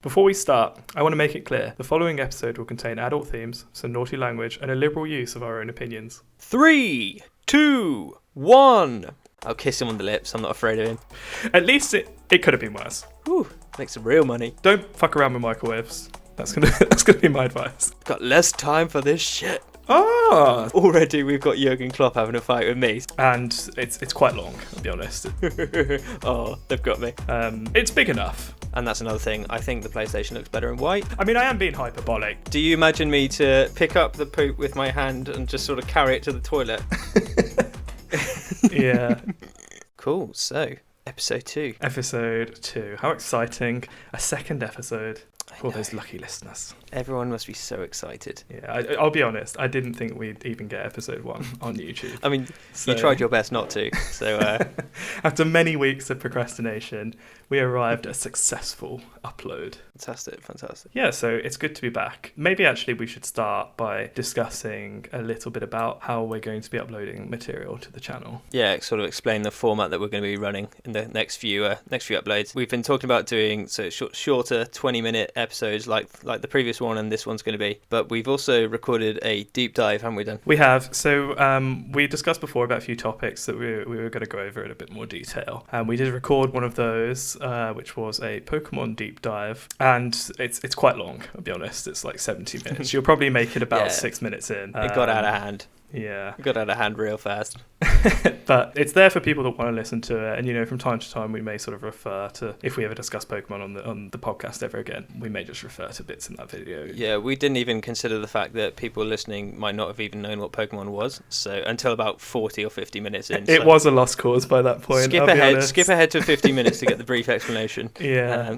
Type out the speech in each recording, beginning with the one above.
Before we start, I want to make it clear the following episode will contain adult themes, some naughty language, and a liberal use of our own opinions. 3, 2, 1. I'll kiss him on the lips. I'm not afraid of him. At least it could have been worse. Whew, make some real money. Don't fuck around with microwaves. That's gonna be my advice. Got less time for this shit. Ah! Already we've got Jurgen Klopp having a fight with me. And it's quite long, I'll be honest. Oh, they've got me. It's big enough. And that's another thing. I think the PlayStation looks better in white. I mean, I am being hyperbolic. Do you imagine me to pick up the poop with my hand and just sort of carry it to the toilet? Yeah. Cool. So, episode 2. Episode 2. How exciting. A second episode. For those lucky listeners. Everyone must be so excited. Yeah, I'll be honest. I didn't think we'd even get episode 1 on YouTube. I mean, you tried your best not to. So, after many weeks of procrastination, we arrived at a successful upload. Fantastic. Yeah, so it's good to be back. Maybe actually we should start by discussing a little bit about how we're going to be uploading material to the channel. Yeah, sort of explain the format that we're going to be running in the next few uploads. We've been talking about doing shorter 20-minute episodes like the previous one and this one's going to be. But we've also recorded a deep dive, haven't we, Dan? We have. So we discussed before about a few topics that we were going to go over in a bit more detail. And we did record one of those, which was a Pokemon deep dive. And it's quite long, I'll be honest. It's like 70 minutes. You'll probably make it about 6 minutes in. It got out of hand. Yeah. It got out of hand real fast. But it's there for people that want to listen to it. And, from time to time, we may sort of refer to, if we ever discuss Pokemon on the podcast ever again, we may just refer to bits in that video. Yeah, we didn't even consider the fact that people listening might not have even known what Pokemon was. So until about 40 or 50 minutes in. It was a lost cause by that point. Skip ahead to 50 minutes to get the brief explanation. Yeah.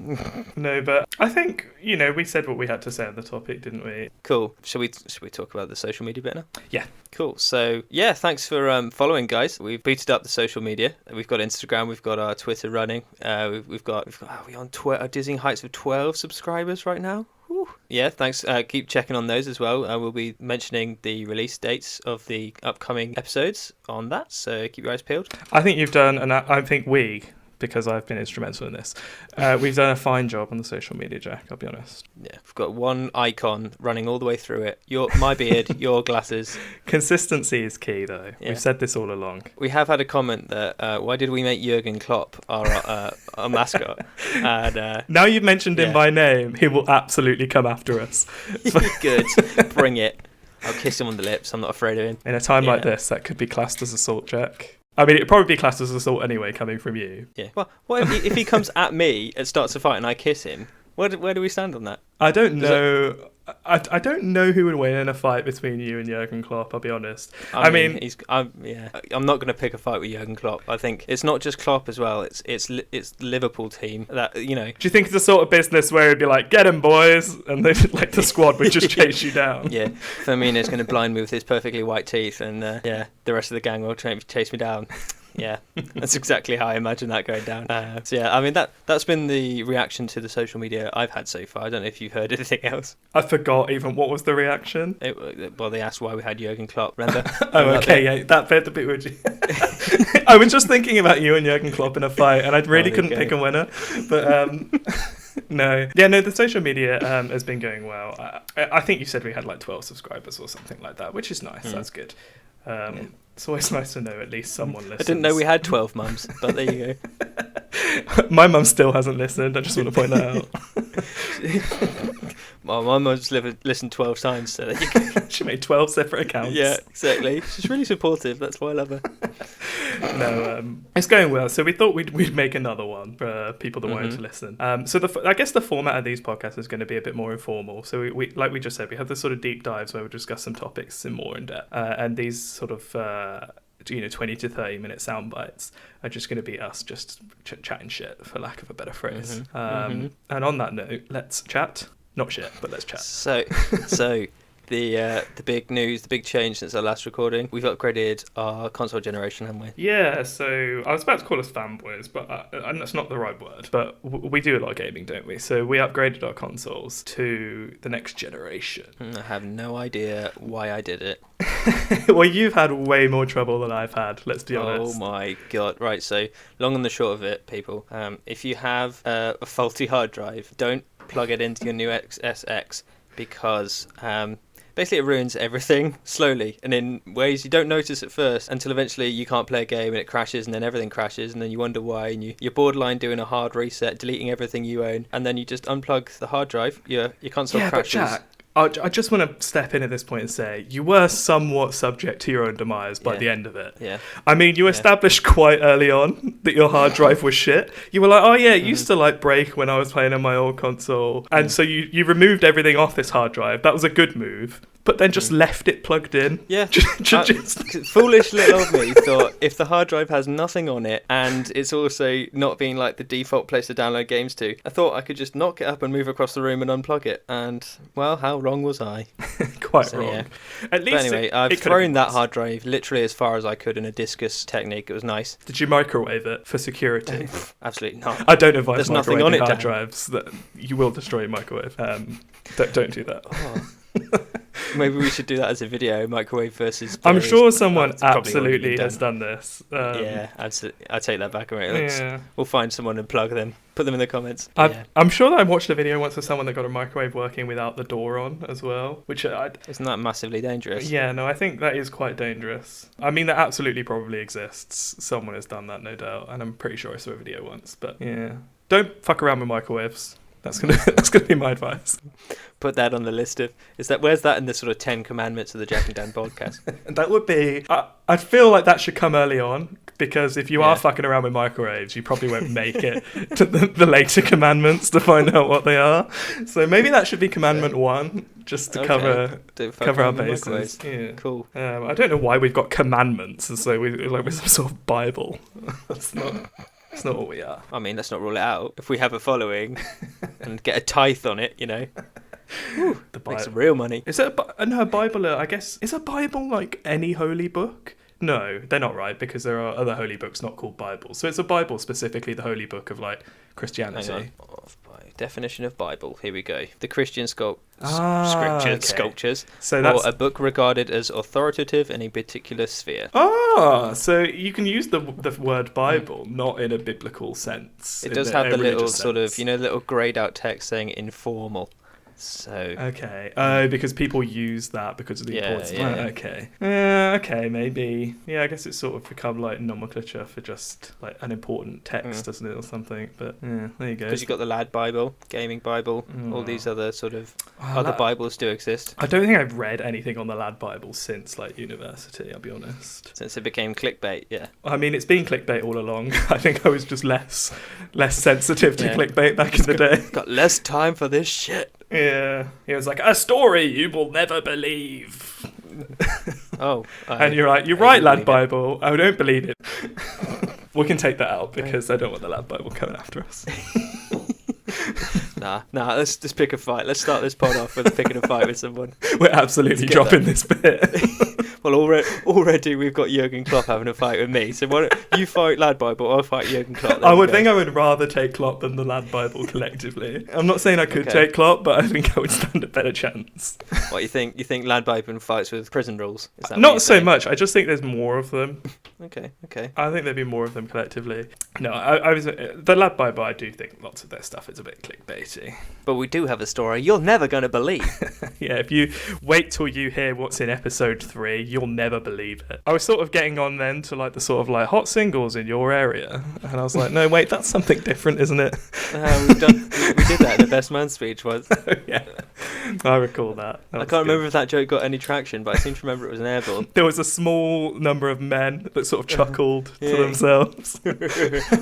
No, but I think, we said what we had to say on the topic, didn't we? Cool. Shall we talk about the social media bit now? Yeah. Cool. So, yeah, thanks for following, guys. We've booted up the social media. We've got Instagram. We've got our Twitter running. We've got are we on a dizzying heights of 12 subscribers right now? Whew. Yeah, thanks. Keep checking on those as well. We'll be mentioning the release dates of the upcoming episodes on that. So keep your eyes peeled. I think you've done, and I think because I've been instrumental in this, we've done a fine job on the social media, Jack, I'll be honest. Yeah, we've got one icon running all the way through it. My beard, your glasses. Consistency is key, though. Yeah. We've said this all along. We have had a comment that, why did we make Jurgen Klopp our mascot? And, now you've mentioned him by name, he will absolutely come after us. Good, bring it. I'll kiss him on the lips, I'm not afraid of him. In a time like this, that could be classed as assault, Jack. I mean, it'd probably be classed as assault anyway, coming from you. Yeah. Well, what if he comes at me and starts a fight and I kiss him? Where do we stand on that? I don't know. I don't know who would win in a fight between you and Jurgen Klopp, I'll be honest. I'm not going to pick a fight with Jurgen Klopp. I think it's not just Klopp as well. It's the Liverpool team that, Do you think it's the sort of business where it'd be like, get him, boys, and they the squad would just chase you down? Yeah, Firmino's going to blind me with his perfectly white teeth, and the rest of the gang will try and chase me down. Yeah, that's exactly how I imagine that going down. So yeah, I mean that's been the reaction to the social media I've had so far. I don't know if you've heard anything else. I forgot even what was the reaction. They asked why we had Jurgen Klopp. Remember? That bit, the bit where I was just thinking about you and Jurgen Klopp in a fight, and I really couldn't pick a winner. But no, the social media has been going well. I think you said we had like 12 subscribers or something like that, which is nice. That's good. It's always nice to know at least someone listens. I didn't know we had 12 mums, but there you go. My mum still hasn't listened. I just want to point that out. Well, my mum's listened 12 times, so there you go. She made 12 separate accounts. Yeah, exactly. She's really supportive. That's why I love her. No, it's going well. So we thought we'd make another one for people that wanted to listen. So I guess the format of these podcasts is going to be a bit more informal. So we like we just said, we have the sort of deep dives where we discuss some topics in more in depth, and these sort of 20 to 30 minute sound bites are just going to be us just chatting shit, for lack of a better phrase. And on that note, let's chat. Not shit, but let's chat. So the big news, the big change since our last recording, we've upgraded our console generation, haven't we? Yeah, so I was about to call us fanboys, but that's not the right word. But we do a lot of gaming, don't we? So we upgraded our consoles to the next generation. I have no idea why I did it. Well, you've had way more trouble than I've had, let's be honest. Oh my god. Right, so long and the short of it, people, if you have a faulty hard drive, don't plug it into your new XSX because basically it ruins everything slowly and in ways you don't notice at first until eventually you can't play a game and it crashes and then everything crashes and then you wonder why and you're borderline doing a hard reset, deleting everything you own, and then you just unplug the hard drive, your console crashes. But Jack, I just want to step in at this point and say you were somewhat subject to your own demise by the end of it. Yeah. I mean, you established quite early on that your hard drive was shit. You were like, oh yeah, it used to like break when I was playing on my old console. And so you removed everything off this hard drive. That was a good move. But then just left it plugged in. Yeah. Foolish little old me thought if the hard drive has nothing on it and it's also not being like the default place to download games to, I thought I could just knock it up and move across the room and unplug it. And, well, how wrong was I? Quite wrong. Yeah. At least but anyway, I've thrown that hard drive literally as far as I could in a discus technique. It was nice. Did you microwave it for security? Absolutely not. I don't advise There's nothing on it, hard drives. That you will destroy your microwave. Don't do that. Oh. Maybe we should do that as a video, microwave versus... I'm sure someone absolutely has done this. Yeah, absolutely. I take that back. We'll find someone and plug them. Put them in the comments. I'm sure that I watched a video once of someone that got a microwave working without the door on as well, which isn't that massively dangerous? Yeah, no, I think that is quite dangerous. I mean, that absolutely probably exists. Someone has done that, no doubt, and I'm pretty sure I saw a video once. But yeah, don't fuck around with microwaves. That's gonna be my advice. Put that on the list of where's that in the sort of 10 commandments of the Jack and Dan podcast? That would be. I feel like that should come early on because if you are fucking around with microwaves, you probably won't make it to the later commandments to find out what they are. So maybe that should be commandment 1, just to cover our bases. Yeah. Cool. I don't know why we've got commandments, and so we're some sort of Bible. That's not what we are. I mean, let's not rule it out. If we have a following and get a tithe on it, the Bible. Make some real money. Is it a Bible? I guess, is a Bible like any holy book? No, they're not, right, because there are other holy books not called Bibles. So it's a Bible, specifically the holy book of like Christianity. Hang on. Definition of Bible. Here we go. The Christian sculptures. So a book regarded as authoritative in a particular sphere. So you can use the word Bible not in a biblical sense. It does have the little sense. Sort of, little grayed out text saying informal. So okay, because people use that because of the importance. Okay, maybe. Yeah, I guess it's sort of become like nomenclature for just like an important text, doesn't it, or something? But yeah, there you go. Because you've got the Lad Bible, Gaming Bible, all these other sort of other Bibles do exist. I don't think I've read anything on the Lad Bible since like university. I'll be honest. Since it became clickbait, yeah. I mean, it's been clickbait all along. I think I was just less sensitive to clickbait back in the day. Got less time for this shit. Yeah, he was like, a story you will never believe. And you're right, Lad Bible. I don't believe it. We can take that out because I don't want the Lad Bible coming after us. Nah, let's just pick a fight. Let's start this pod off with picking a fight with someone. We're absolutely dropping this bit. Well, already we've got Jurgen Klopp having a fight with me. So why don't you fight Lad Bible, I'll fight Jurgen Klopp. I would rather take Klopp than the Lad Bible collectively. I'm not saying I could take Klopp, but I think I would stand a better chance. What, you think Lad Bible fights with prison rules? Is that not so much. I just think there's more of them. Okay. I think there'd be more of them collectively. No, I was the Lad Bible. I do think lots of their stuff is a bit clickbaity. But we do have a story you're never going to believe. Yeah, if you wait till you hear what's in episode 3, you'll never believe it. I was sort of getting on then to like the sort of like hot singles in your area, and I was like, no, wait, that's something different, isn't it? We did that in the Best Man speech once. Yeah, I recall that. I can't remember if that joke got any traction, but I seem to remember it was an airball. There was a small number of men that sort of chuckled to themselves.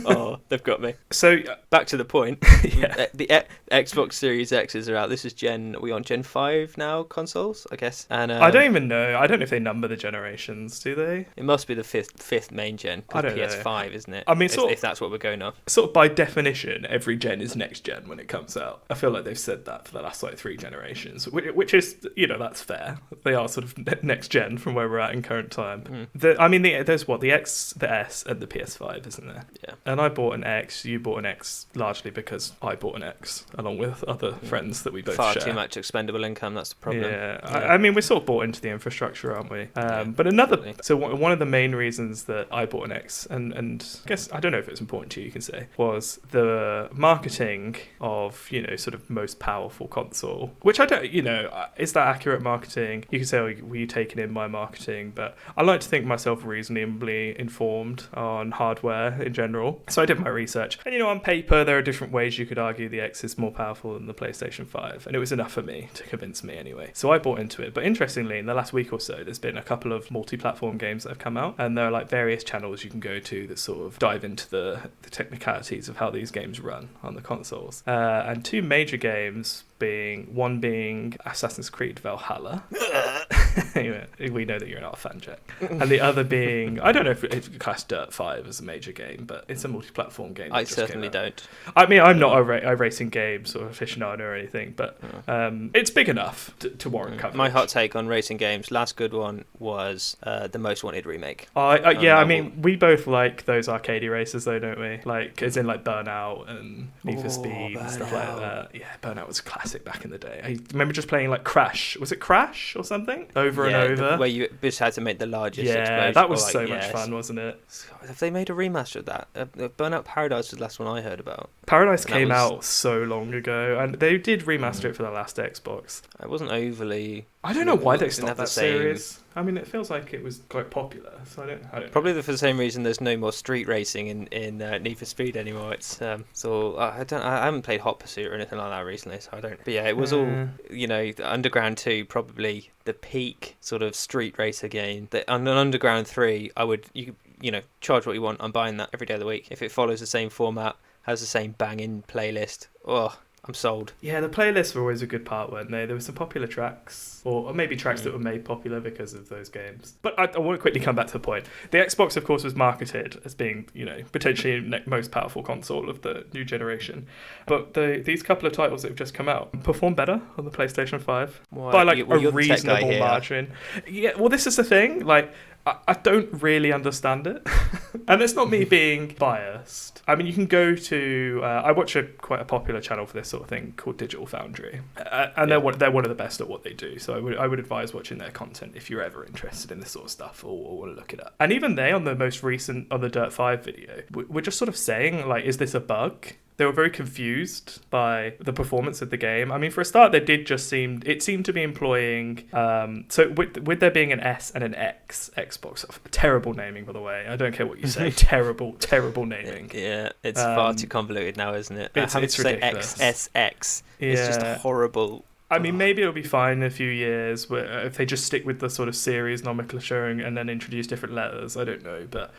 Oh, they've got me. So back to the point. Yeah. The Xbox Series X's are out. This is are we on Gen 5 now consoles, I guess? And I don't even know. I don't know if they number the generations, do they? It must be the fifth main gen. I don't PS5, know. Isn't it? I mean, if that's what we're going off. Sort of by definition, every gen is next gen when it comes out. I feel like they've said that for the last like 3 generations. generations, which is, that's fair. They are sort of next gen from where we're at in current time. There's the X, the S, and the PS5, isn't there? Yeah. And I bought an X, you bought an X, largely because I bought an X, along with other friends that we both Far share. too much expendable income, that's the problem. Yeah. We're sort of bought into the infrastructure, aren't we? But one of the main reasons that I bought an X, and I guess, I don't know if it's important to you can say, was the marketing of, sort of most powerful console, which I don't, is that accurate marketing? You can say, were you taking in my marketing? But I like to think myself reasonably informed on hardware in general. So I did my research. And, on paper, there are different ways you could argue the X is more powerful than the PlayStation 5. And it was enough for me to convince me anyway. So I bought into it. But interestingly, in the last week or so, there's been a couple of multi-platform games that have come out. And there are like various channels you can go to that sort of dive into the technicalities of how these games run on the consoles. And two major games one being Assassin's Creed Valhalla. We know that you're not a fan, Jack. And the other being, I don't know if it's classed Dirt 5 as a major game, but it's a multi-platform game. I certainly don't. I'm not a racing game sort of aficionado or anything, but it's big enough to warrant coverage. My hot take on racing games, last good one was the Most Wanted remake. We both like those arcadey races though, don't we? Like, as in like Burnout and Need for Speed and stuff like that. Yeah, Burnout was classic back in the day. I remember just playing like Crash. Was it Crash or something? Over and over. Where you just had to make the largest explosion. Yeah, that was so much fun, wasn't it? Have they made a remaster of that? Burnout Paradise was the last one I heard about. Paradise came out so long ago, and they did remaster it for the last Xbox. It wasn't overly... I don't know why they stopped that series. It feels like it was quite popular, so I don't Probably for the same reason there's no more street racing in Need for Speed anymore. It's I haven't played Hot Pursuit or anything like that recently, so I don't. But yeah, it was all Underground 2 probably the peak sort of street racer game. On an Underground 3, I would charge what you want. I'm buying that every day of the week if it follows the same format, has the same banging playlist. I'm sold. Yeah, the playlists were always a good part, weren't they? There were some popular tracks, or maybe tracks that were made popular because of those games. But I want to quickly come back to the point. The Xbox, of course, was marketed as being, potentially the most powerful console of the new generation. But these couple of titles that have just come out perform better on the PlayStation 5 by a reasonable margin. Yeah, well, this is the thing. Like, I don't really understand it. And it's not me being biased. You can go to... I watch quite a popular channel for this sort of thing called Digital Foundry. And they're one of the best at what they do. So I would advise watching their content if you're ever interested in this sort of stuff or want to look it up. And even they, on the most recent, on the Dirt 5 video, were just sort of saying, like, is this a bug? They were very confused by the performance of the game. For a start, it seemed to be employing, so with there being an S and an X Xbox, terrible naming, by the way. I don't care what you say, terrible naming. Yeah, it's far too convoluted now, isn't it? It's ridiculous. XSX. It's just horrible. Maybe it'll be fine in a few years if they just stick with the sort of series nomenclature and then introduce different letters. I don't know, but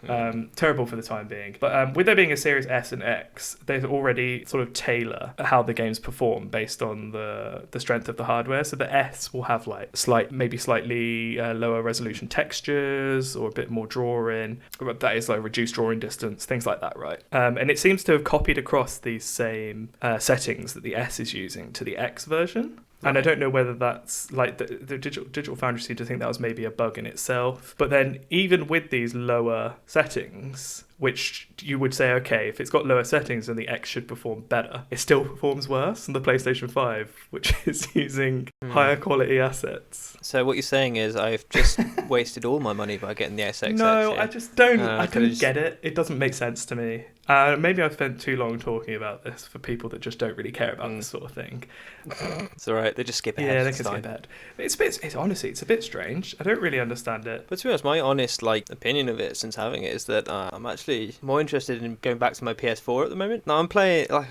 terrible for the time being. But with there being a Series S and X, they already sort of tailor how the games perform based on the strength of the hardware. So the S will have like slightly lower resolution textures or a bit more drawing. That is like reduced drawing distance, things like that, right? And it seems to have copied across these same settings that the S is using to the X version. And I don't know whether that's like the Digital Foundry seemed to think that was maybe a bug in itself. But then even with these lower settings, which you would say, okay, if it's got lower settings, then the X should perform better. It still performs worse than the PlayStation 5, which is using higher quality assets. So what you're saying is I've just wasted all my money by getting the SX. No, I just don't. I don't get it. It doesn't make sense to me. Maybe I've spent too long talking about this for people that just don't really care about this sort of thing. It's all right. They just skip ahead. Yeah, they can skip ahead. It's honestly, it's a bit strange. I don't really understand it. But to be honest, my honest opinion of it since having it is that I'm actually more interested in going back to my PS4 at the moment. Now I'm playing. I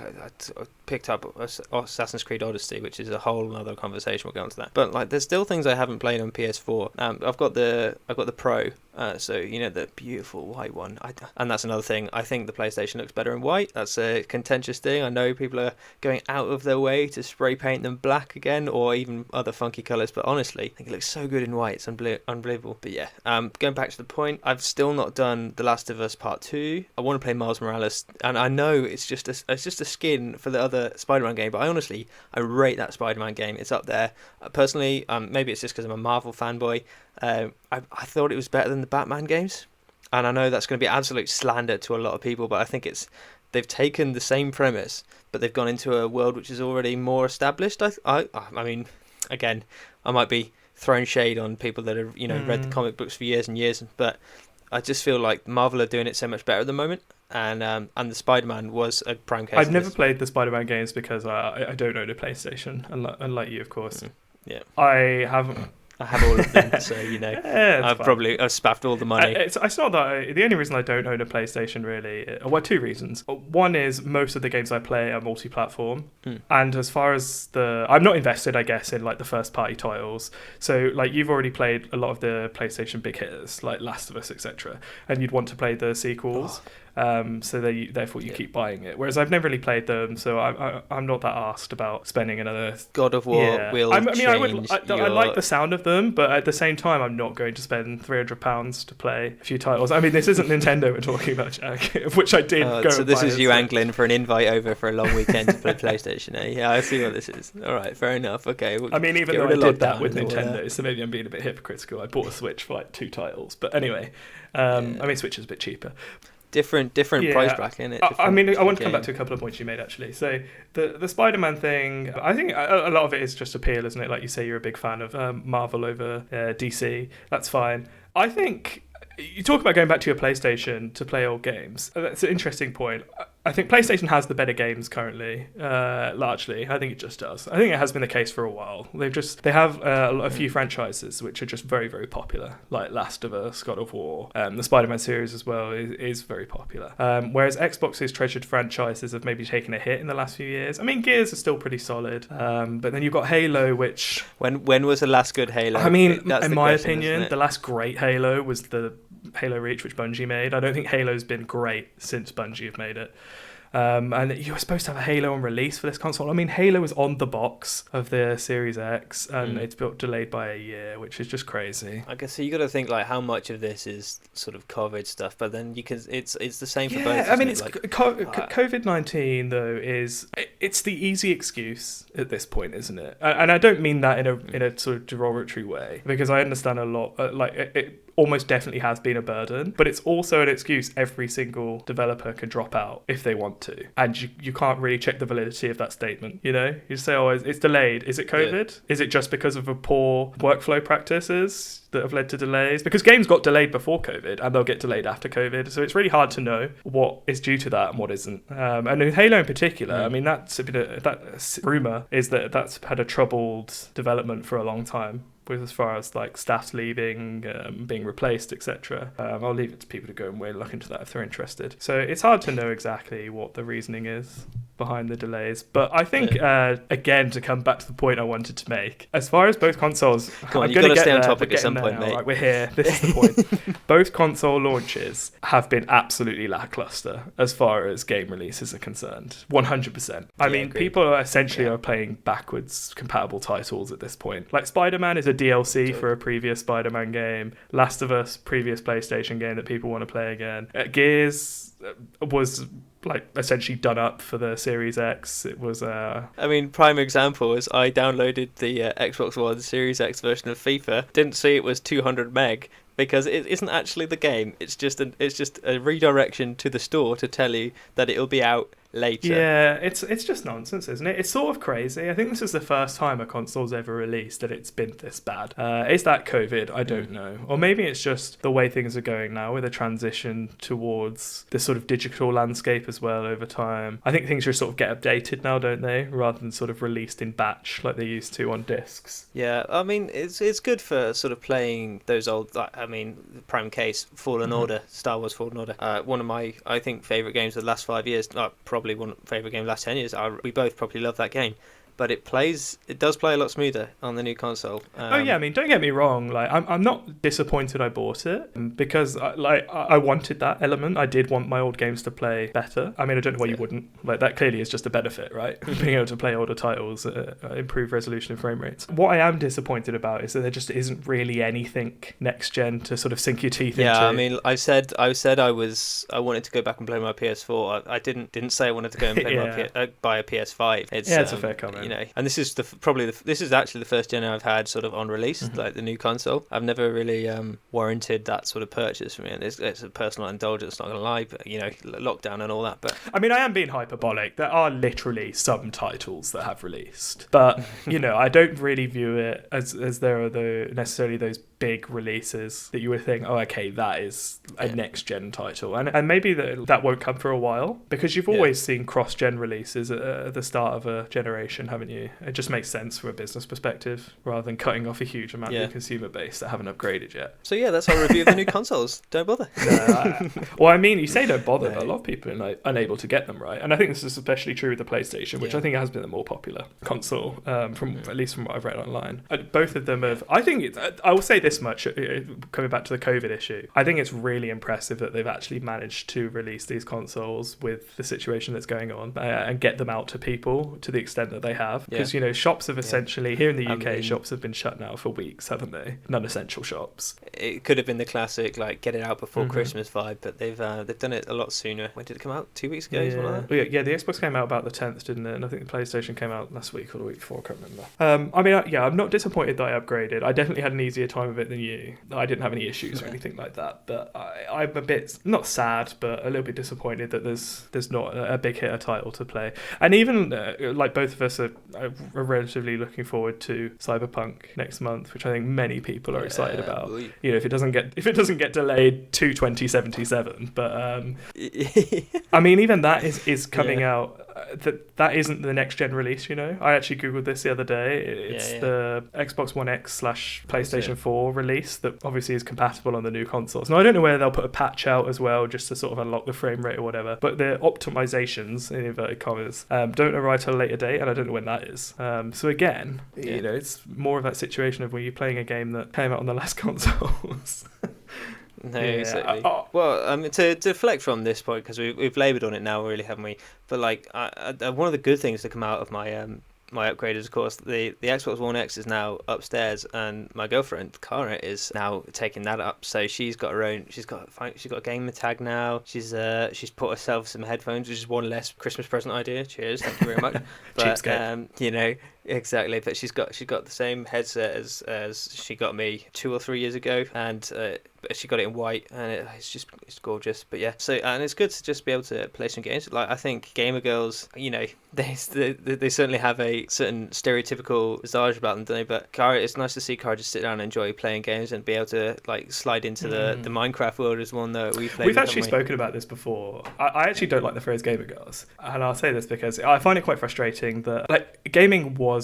picked up Assassin's Creed Odyssey, which is a whole other conversation. We'll go on to that. But there's still things I haven't played on PS4. I've got the Pro. So, the beautiful white one. And that's another thing. I think the PlayStation looks better in white. That's a contentious thing. I know people are going out of their way to spray paint them black again, or even other funky colours. But honestly, I think it looks so good in white. It's unbelievable. But yeah, going back to the point, I've still not done The Last of Us Part 2. I want to play Miles Morales, and I know it's just a skin for the other Spider-Man game, but I rate that Spider-Man game. It's up there. Personally, maybe it's just because I'm a Marvel fanboy. I thought it was better than the Batman games, and I know that's going to be absolute slander to a lot of people, but I think they've taken the same premise, but they've gone into a world which is already more established. I mean, again, I might be throwing shade on people that have read the comic books for years and years, but I just feel like Marvel are doing it so much better at the moment, and the Spider-Man was a prime case. I've never played the Spider-Man games because I don't own a PlayStation, unlike you, of course. Yeah, I haven't. I have all of them, so I've spaffed all the money. It's not that the only reason I don't own a PlayStation really. Well, two reasons. One is most of the games I play are multi-platform, and as far as I'm not invested, I guess, in like the first-party titles. So like you've already played a lot of the PlayStation big hitters, like Last of Us, etc., and you'd want to play the sequels. So therefore you keep buying it. Whereas I've never really played them, so I'm not that arsed about spending another. God of War will change. I like the sound of them, but at the same time, I'm not going to spend £300 to play a few titles. I mean, this isn't Nintendo we're talking about, Jack, which I did go. So this is you angling for an invite over for a long weekend to play PlayStation, eh? Yeah, I see what this is. All right, fair enough. Okay. I mean, even though I did that with Nintendo, so maybe I'm being a bit hypocritical. I bought a Switch for like 2 titles, but anyway, I mean, Switch is a bit cheaper. Different price bracket, isn't it? I want to come back to a couple of points you made, actually. So the Spider-Man thing, I think a lot of it is just appeal, isn't it? Like you say, you're a big fan of Marvel over DC. That's fine. I think you talk about going back to your PlayStation to play old games. That's an interesting point. I think PlayStation has the better games currently, largely. I think it just does. I think it has been the case for a while. They have a few franchises which are just very, very popular, like Last of Us, God of War, the Spider-Man series as well is very popular. Whereas Xbox's treasured franchises have maybe taken a hit in the last few years. I mean, Gears is still pretty solid, but then you've got Halo, which... When was the last good Halo? I mean, in my opinion, the last great Halo was the Halo Reach, which Bungie made. I don't think Halo's been great since Bungie have made it. And you were supposed to have a Halo on release for this console. I mean, Halo was on the box of the Series X, and it's been delayed by a year, which is just crazy. I guess so. You got to think like how much of this is sort of COVID stuff, but then it's the same for both. I mean, it's COVID-19 though it's the easy excuse at this point, isn't it? And I don't mean that in a sort of derogatory way, because I understand a lot. It almost definitely has been a burden, but it's also an excuse every single developer can drop out if they want to, and you can't really check the validity of that statement. You just say, oh, it's delayed. Is it COVID? Yeah. Is it just because of a poor workflow practices that have led to delays? Because games got delayed before COVID and they'll get delayed after COVID, so it's really hard to know what is due to that and what isn't. And in Halo in particular, I mean, that rumor is that that's had a troubled development for a long time, with as far as like staff leaving, being replaced, etc. I'll leave it to people to go and look into that if they're interested. So it's hard to know exactly what the reasoning is behind the delays. But I think, again, to come back to the point I wanted to make, as far as both consoles... Come on, you've got to stay on topic at some point, mate. Right, we're here. This is the point. Both console launches have been absolutely lackluster as far as game releases are concerned. 100%. I mean, people are essentially playing backwards compatible titles at this point. Like Spider-Man is a DLC for a previous Spider-Man game. Last of Us, previous PlayStation game that people want to play again. Gears was like essentially done up for the Series X. It was I mean, prime example is I downloaded the Xbox One Series X version of FIFA, didn't see it was 200 meg, because it isn't actually the game. It's just a redirection to the store to tell you that it'll be out later. Yeah, it's just nonsense, isn't it? It's sort of crazy. I think this is the first time a console's ever released that it's been this bad. Is that COVID? I don't know. Or maybe it's just the way things are going now with a transition towards this sort of digital landscape as well over time. I think things just sort of get updated now, don't they? Rather than sort of released in batch like they used to on discs. Yeah, I mean, it's good for sort of playing those old, prime case, Fallen Order, Star Wars Fallen Order. One of my, I think, favourite games of the last 5 years, probably one favourite game of the last 10 years. We both probably love that game. but it does play a lot smoother on the new console. Oh yeah, I mean, don't get me wrong. Like, I'm not disappointed I bought it because I wanted that element. I did want my old games to play better. I mean, I don't know why you wouldn't. Like, that clearly is just a benefit, right? Being able to play older titles, improve resolution and frame rates. What I am disappointed about is that there just isn't really anything next gen to sort of sink your teeth into. Yeah, I mean, I said I wanted to go back and play my PS4. I didn't say I wanted to go and play buy a PS5. It's a fair comment. You know, and this is this is actually the first gen I've had sort of on release, like the new console. I've never really warranted that sort of purchase for me, and it's a personal indulgence, not gonna lie, but you know, lockdown and all that. But I mean, I am being hyperbolic. There are literally some titles that have released, but you know, I don't really view it as there are necessarily those big releases that you would think, oh, okay, that is a next gen title, and maybe that won't come for a while, because you've always seen cross gen releases at the start of a generation, haven't you? It just makes sense from a business perspective rather than cutting off a huge amount of the consumer base that haven't upgraded yet. So yeah, that's our review of the new consoles. Don't bother. Well, I mean, you say don't bother, but a lot of people are like unable to get them, right? And I think this is especially true with the PlayStation, which I think has been the more popular console, at least from what I've read online. Both of them have. I think I will say this much, coming back to the COVID issue. I think it's really impressive that they've actually managed to release these consoles with the situation that's going on and get them out to people to the extent that they have. Because you know, shops have essentially here in the UK, shops have been shut now for weeks, haven't they? Non-essential shops. It could have been the classic like get it out before Christmas vibe, but they've done it a lot sooner. When did it come out? 2 weeks ago? Yeah, the Xbox came out about the 10th, didn't it? And I think the PlayStation came out last week or the week before. I can't remember. I mean, I'm not disappointed that I upgraded. I definitely had an easier time of it than you. I didn't have any issues or anything like that, but I'm a bit not sad, but a little bit disappointed that there's not a big hitter title to play. And even like both of us are relatively looking forward to Cyberpunk next month, which I think many people are excited about. You know, if it doesn't get delayed to 2077, but I mean, even that is coming out. That isn't the next gen release, you know. I actually googled this the other day. It's the Xbox One X / PlayStation 4 release that obviously is compatible on the new consoles. Now, I don't know whether they'll put a patch out as well just to sort of unlock the frame rate or whatever, but the optimizations, in inverted commas, don't arrive till a later date, and I don't know when that is. So again, you know, it's more of that situation of when you're playing a game that came out on the last consoles. No, exactly. Well, to deflect from this point, because we've laboured on it now, really, haven't we? But like, one of the good things to come out of my my upgrade is, of course, the Xbox One X is now upstairs, and my girlfriend Cara is now taking that up. So she's got her own. She's got a gamer tag now. She's put herself some headphones, which is one less Christmas present idea. Cheers, thank you very much. But you know. Exactly, but she's got the same headset as she got me 2 or 3 years ago, and she got it in white, and it's gorgeous. But yeah, so and it's good to just be able to play some games. Like, I think gamer girls, you know, they certainly have a certain stereotypical visage about them, don't they? But Cara, it's nice to see Cara just sit down and enjoy playing games and be able to like slide into the Minecraft world is one that we've played. We've actually spoken about this before. I actually don't like the phrase gamer girls, and I'll say this because I find it quite frustrating that like gaming was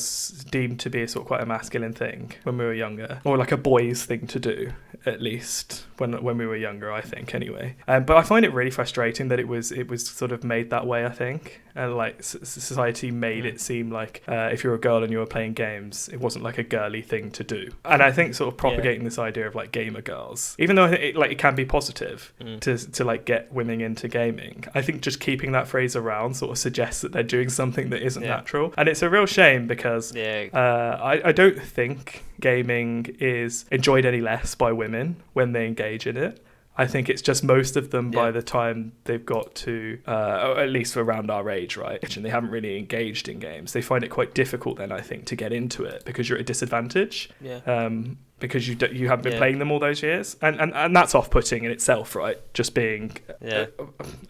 deemed to be a sort of quite a masculine thing when we were younger, or like a boys thing to do, at least when we were younger, I think, anyway. But I find it really frustrating that it was sort of made that way, I think, and like society made it seem like if you're a girl and you were playing games, it wasn't like a girly thing to do. And I think sort of propagating this idea of like gamer girls, even though it can be positive to like get women into gaming, I think just keeping that phrase around sort of suggests that they're doing something that isn't natural, and it's a real shame because I don't think gaming is enjoyed any less by women when they engage in it. I think it's just most of them by the time they've got to, or at least around our age, right? And they haven't really engaged in games. They find it quite difficult then, I think, to get into it because you're at a disadvantage. Because you haven't been playing them all those years, and that's off-putting in itself, right? Just being, I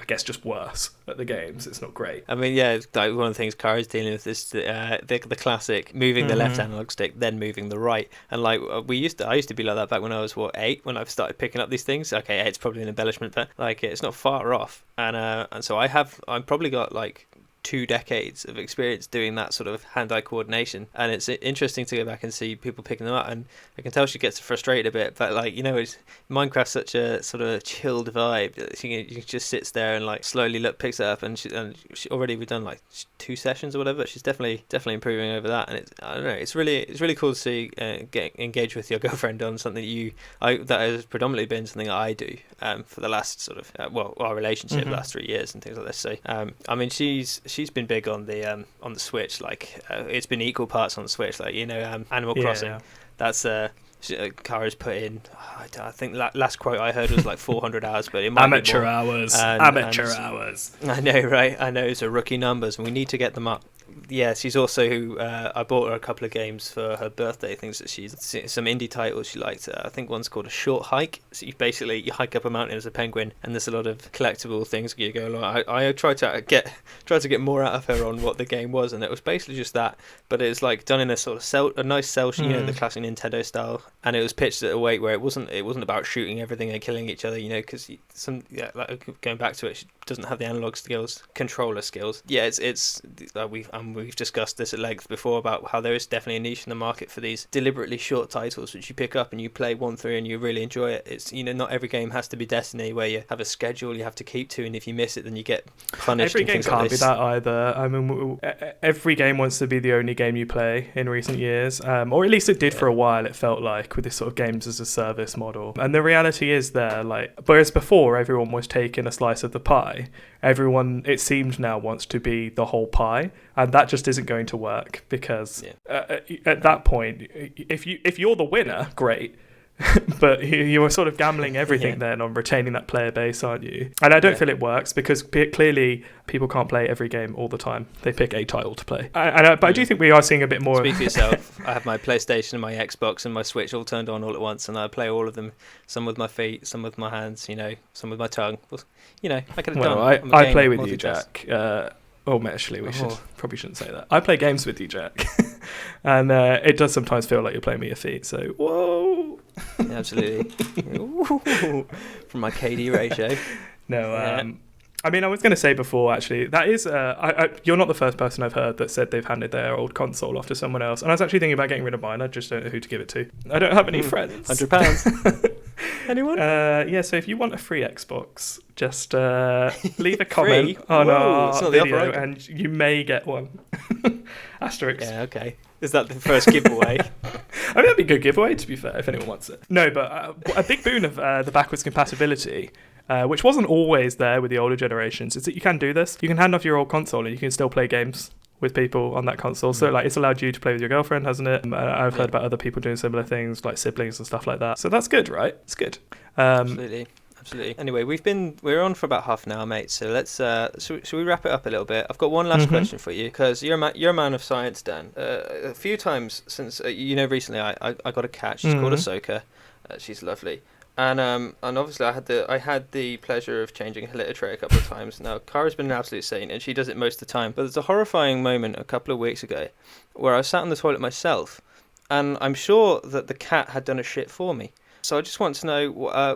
guess, just worse at the games. It's not great. I mean, like one of the things Cara's dealing with is the classic moving the left analog stick, then moving the right, and like I used to be like that back when I was 8, when I've started picking up these things. Okay, it's probably an embellishment, but like it's not far off, and so I'm probably got like 2 decades of experience doing that sort of hand-eye coordination, and it's interesting to go back and see people picking them up. And I can tell she gets frustrated a bit, but like, you know, Minecraft's such a sort of chilled vibe that she just sits there and like slowly picks it up, and she already, we've done like 2 sessions or whatever, but she's definitely improving over that. And I don't know, it's really cool to see get engaged with your girlfriend on something that has predominantly been something that I do for the last sort of our relationship, the last 3 years and things like this. So I mean, she's been big on the Switch. Like it's been equal parts on the Switch, like, you know, Animal Crossing. Yeah. That's Kara's put in, I think last quote I heard was like 400 hours, but it might amateur be more. hours. Hours. I know, right? I know, it's a rookie numbers, and we need to get them up. Yeah, she's also I bought her a couple of games for her birthday, things that she's some indie titles she liked. I think one's called A Short Hike. So you hike up a mountain as a penguin, and there's a lot of collectible things you go along. I tried to get more out of her on what the game was, and it was basically just that, but it was like done in a sort of a nice cell, you know, the classic Nintendo style, and it was pitched at a weight where it wasn't about shooting everything and killing each other, you know, because like going back to it, she doesn't have the analog skills, controller skills. Yeah, we've discussed this at length before about how there is definitely a niche in the market for these deliberately short titles which you pick up and you play 1 through and you really enjoy it. It's, you know, not every game has to be Destiny where you have a schedule you have to keep to, and if you miss it then you get punished. Every game can't be that either. I mean, every game wants to be the only game you play in recent years, or at least it did for a while, it felt like, with this sort of games as a service model. And the reality is there, like, whereas before everyone was taking a slice of the pie, everyone, it seems now, wants to be the whole pie, and that just isn't going to work, because at that point, if you're the winner, great. But you are sort of gambling everything then on retaining that player base, aren't you? And I don't feel it works, because clearly people can't play every game all the time. They pick a title to play. But I do think we are seeing a bit more. Speak for yourself. I have my PlayStation and my Xbox and my Switch all turned on all at once, and I play all of them. Some with my feet, some with my hands, you know, some with my tongue. You know, I could have done. I play with you, Jack. Actually, probably shouldn't say that. I play games with you, Jack, and it does sometimes feel like you're playing with your feet. So whoa, yeah, absolutely. From my KD ratio. No, I mean, I was going to say before, actually, that is, you're not the first person I've heard that said they've handed their old console off to someone else. And I was actually thinking about getting rid of mine. I just don't know who to give it to. I don't have any friends. £100. Anyone? So if you want a free Xbox, just leave a comment on our video and you may get one. Asterisk. Yeah, okay. Is that the first giveaway? I mean, that'd be a good giveaway, to be fair, if anyone wants it. No, but a big boon of the backwards compatibility, which wasn't always there with the older generations, is that you can do this. You can hand off your old console and you can still play games with people on that console. So like, it's allowed you to play with your girlfriend, hasn't it? I've heard about other people doing similar things, like siblings and stuff like that. So that's good, right? It's good. Absolutely. Anyway, we're on for about half an hour, mate. So let's should we wrap it up a little bit? I've got one last question for you, because you're a man of science, Dan. A few times since recently I got a cat. She's called Ahsoka. She's lovely. And obviously I had the pleasure of changing her litter tray a couple of times. Now, Kara's been an absolute saint, and she does it most of the time. But there's a horrifying moment a couple of weeks ago where I sat on the toilet myself, and I'm sure that the cat had done a shit for me. So I just want to know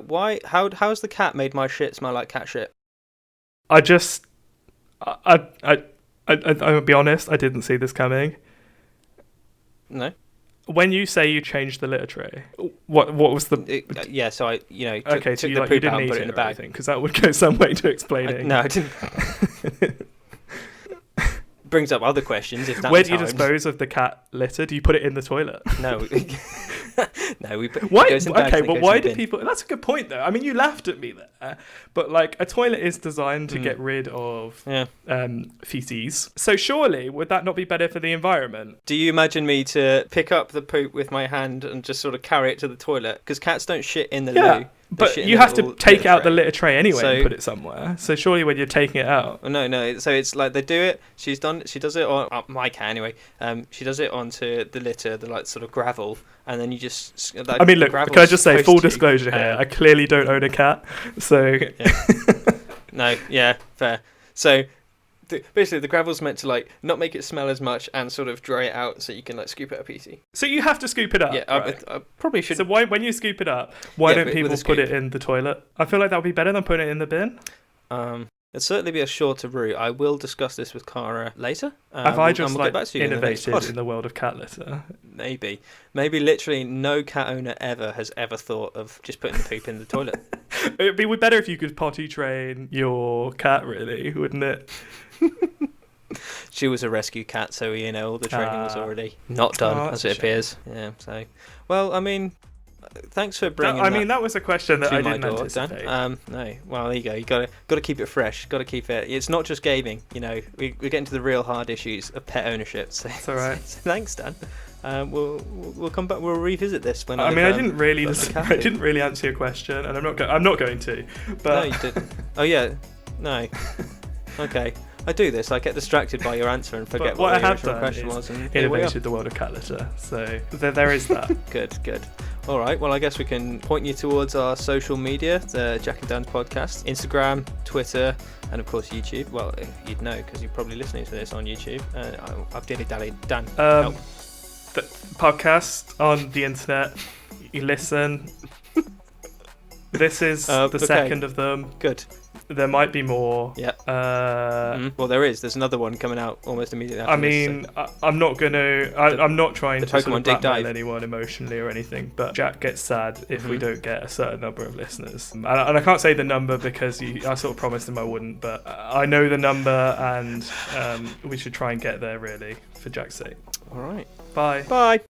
why. How's the cat made my shit smell like cat shit? I'll be honest. I didn't see this coming. No. When you say you changed the litter tray, what was the? So I took so the poop out and put it in the bag, because that would go some way to explaining. No, I didn't. Brings up other questions. If that where do you dispose of the cat litter? Do you put it in the toilet? No. No, why? Okay, but why do people? That's a good point, though. I mean, you laughed at me there, but like, a toilet is designed to get rid of feces. So surely, would that not be better for the environment? Do you imagine me to pick up the poop with my hand and just sort of carry it to the toilet? Because cats don't shit in the loo. But you have to take out the litter tray anyway and put it somewhere. So surely when you're taking it out... No. So it's like they do it. She does it on... my cat anyway. She does it onto the litter, the like sort of gravel. And then you just... Like, I mean, look, can I just say, full disclosure here, I clearly don't own a cat. So... Yeah. Fair. So... Basically, the gravel's meant to like not make it smell as much and sort of dry it out, so you can like scoop it up easy. So you have to scoop it up. Yeah, right? I probably should. So when you scoop it up, why don't people put it in the toilet? I feel like that would be better than putting it in the bin. It'd certainly be a shorter route. I will discuss this with Cara later. Have I just get back to you innovated in the world of cat litter? Maybe literally no cat owner ever has ever thought of just putting the poop in the toilet. It'd be better if you could potty train your cat, really, wouldn't it? She was a rescue cat, so all the training was already not done, as it appears. Yeah. So, well, I mean, thanks for bringing. That was a question that I didn't anticipate. Dan. No, well, there you go. You got to keep it fresh. Got to keep it. It's not just gaming. We're getting to the real hard issues of pet ownership. So it's all right. So thanks, Dan. We'll come back. We'll revisit this when. I didn't really answer your question, and I'm not going to. But no, you didn't. Oh yeah, no. Okay. I do this. I get distracted by your answer and forget what your original question was. And innovated the world of cat litter. So there is that. Good. All right. Well, I guess we can point you towards our social media, the Jack and Dan's podcast, Instagram, Twitter, and of course YouTube. Well, you'd know because you're probably listening to this on YouTube. I've dilly-dallied. Dan, help. The podcast on the internet. You listen. This is the second of them. Good. There might be more. Yeah. Well, there is. There's another one coming out almost immediately after this, so. I'm not trying to sort of blackmail dive anyone emotionally or anything, but Jack gets sad if we don't get a certain number of listeners. And I can't say the number because I sort of promised him I wouldn't, but I know the number, and we should try and get there, really, for Jack's sake. All right. Bye. Bye.